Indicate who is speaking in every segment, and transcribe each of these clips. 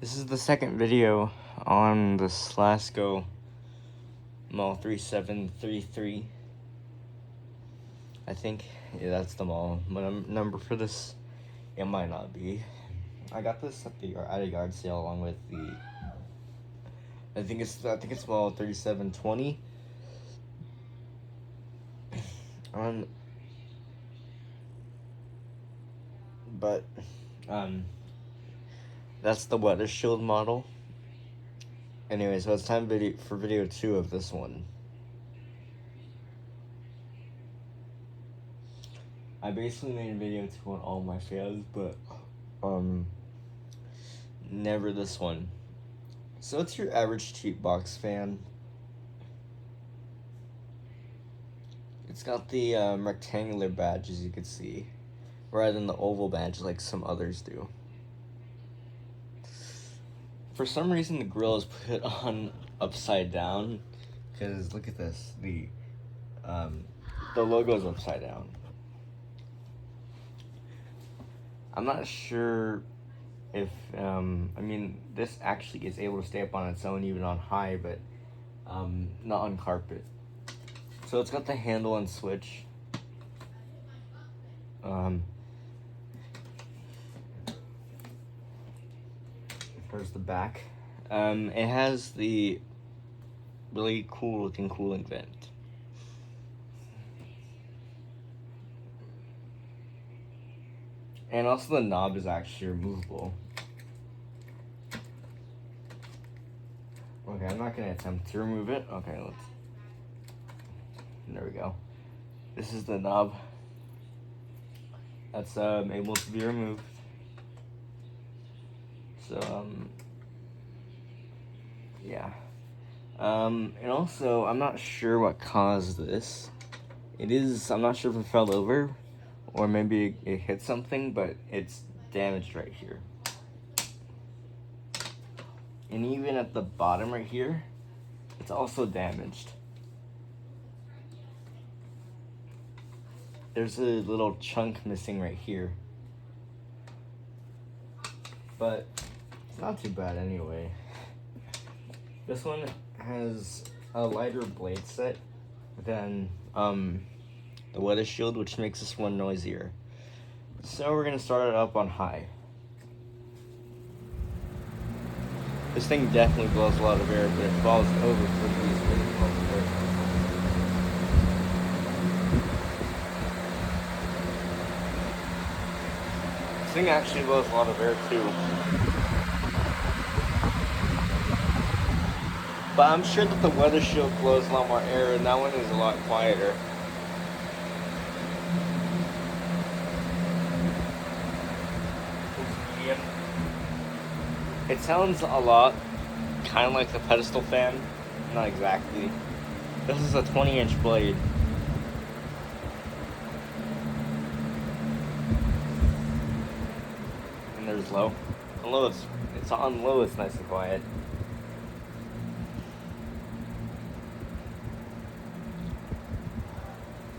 Speaker 1: This is the second video on the Lasko Mall 3733. I think, yeah, that's the mall number for this. It might not be. I got this at a yard sale along with the. I think it's mall 3720. But that's the weather shield model. Anyway, so it's time for video 2 of this one. I basically made a video 2 on all my fails, but never this one. So it's your average cheap box fan. It's got the rectangular badge, as you can see, rather than the oval badge like some others do. For some reason, the grill is put on upside down, because look at this, the logo is upside down. I'm not sure if I mean, this actually is able to stay up on its own even on high, but not on carpet. So it's got the handle and switch. There's the back. It has the really cool looking cooling vent. And also the knob is actually removable. Okay, I'm not gonna attempt to remove it. Okay, there we go. This is the knob that's able to be removed. So yeah. And also, I'm not sure what caused this. I'm not sure if it fell over or maybe it hit something, but it's damaged right here. And even at the bottom right here, it's also damaged. There's a little chunk missing right here. But it's not too bad anyway. This one has a lighter blade set than the weather shield, which makes this one noisier. So we're gonna start it up on high. This thing definitely blows a lot of air, but it falls over pretty easily. This thing actually blows a lot of air too. But I'm sure that the weather shield blows a lot more air, and that one is a lot quieter. It sounds a lot kind of like the pedestal fan. Not exactly. This is a 20-inch blade. And there's low. On low, it's on low, it's nice and quiet.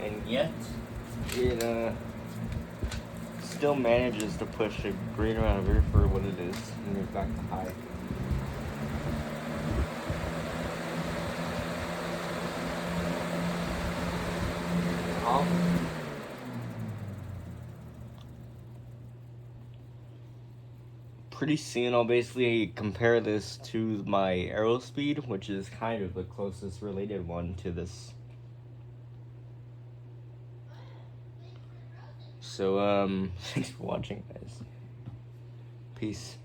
Speaker 1: And yet, it still manages to push a great amount of air for what it is when you're back to high. Pretty soon I'll basically compare this to my Aerospeed, which is kind of the closest related one to this. So, thanks for watching, guys. Peace.